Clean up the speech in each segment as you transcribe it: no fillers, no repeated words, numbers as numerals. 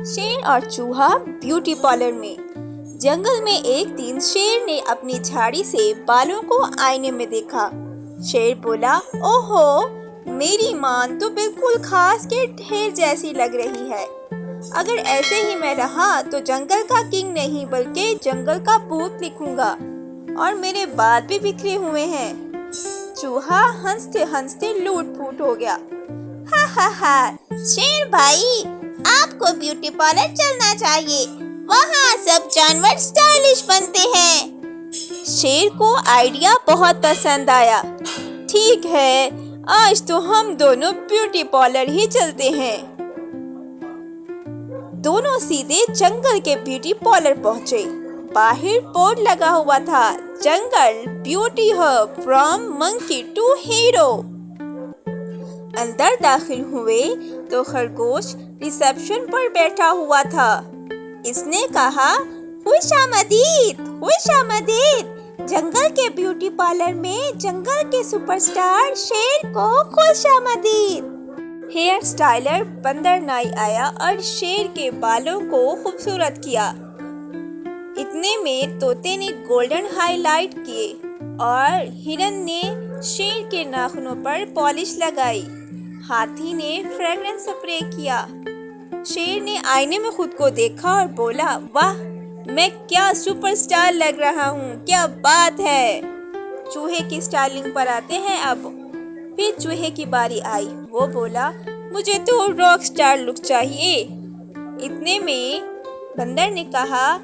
شیر اور چوہا بیوٹی پارلر میں۔ جنگل میں ایک دن شیر نے اپنی جھاڑی سے بالوں کو آئینے میں دیکھا۔ شیر بولا، اوہو، میری مان تو بالکل گھاس کے ڈھیر جیسی لگ رہی ہے۔ اگر ایسے ہی میں رہا تو جنگل کا کنگ نہیں بلکہ جنگل کا بھوت لکھوں گا، اور میرے بال بھی بکھرے ہوئے ہیں۔ چوہا ہنستے ہنستے لوٹ پھوٹ ہو گیا۔ ہا ہا ہا، شیر بھائی، آپ کو بیوٹی پارلر چلنا چاہیے، وہاں سب جانور سٹائلش بنتے ہیں۔ شیر کو آئیڈیا بہت پسند آیا۔ ٹھیک ہے، آج تو ہم دونوں بیوٹی پارلر ہی چلتے ہیں۔ دونوں سیدھے جنگل کے بیوٹی پارلر پہنچے۔ باہر بورڈ لگا ہوا تھا، جنگل beauty hub from monkey to hero. اندر داخل ہوئے تو خرگوش ریسیپشن پر بیٹھا ہوا تھا۔ اس نے کہا، خوش آمدید، خوش آمدید، جنگل کے بیوٹی پارلر میں جنگل کے سپر سٹار شیر کو خوش آمدید۔ ہیئر سٹائلر بندر نائی آیا اور شیر کے بالوں کو خوبصورت کیا۔ اتنے میں طوطے نے گولڈن ہائی لائٹ کیے اور ہرن نے شیر کے ناخنوں پر پالش لگائی۔ ہاتھی نے فریگرنس سپرے کیا۔ شیر نے آئینے میں خود کو دیکھا اور بولا، واہ، میں کیا سپر سٹار لگ رہا ہوں، کیا بات ہے۔ چوہے کی سٹائلنگ پر آتے ہیں اب۔ پھر چوہے کی باری آئی، وہ بولا، مجھے تو راک سٹار لک چاہیے۔ اتنے میں بندر نے کہا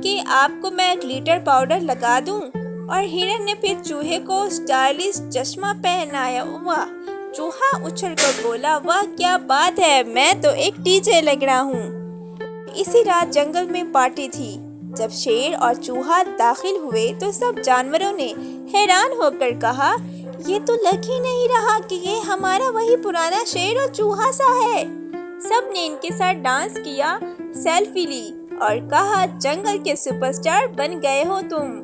کہ آپ کو میں گلیٹر پاؤڈر لگا دوں، اور ہرن نے پھر چوہے کو سٹائلش چشمہ پہنایا۔ واہ، چوہا اچھل کر بولا، واہ کیا بات ہے، میں تو ایک ڈی جے لگ رہا ہوں۔ اسی رات جنگل میں پارٹی تھی۔ جب شیر اور چوہا داخل ہوئے تو سب جانوروں نے حیران ہو کر کہا، یہ تو لگ ہی نہیں رہا کہ یہ ہمارا وہی پرانا شیر اور چوہا سا ہے۔ سب نے ان کے ساتھ ڈانس کیا، سیلفی لی اور کہا، جنگل کے سپر سٹار بن گئے ہو تم۔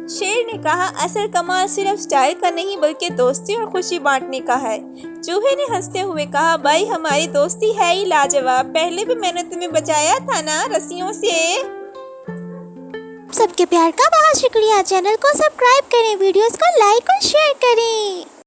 شیر نے کہا، اصل کمال صرف سٹائل کا نہیں بلکہ دوستی اور خوشی بانٹنے کا ہے۔ چوہے نے ہنستے ہوئے کہا، بھائی ہماری دوستی ہے ہی لاجواب، پہلے بھی میں نے تمہیں بچایا تھا نا رسیوں سے۔ سب کے پیار کا بہت شکریہ، چینل کو سبسکرائب کریں، ویڈیوز کو لائک اور شیئر کریں۔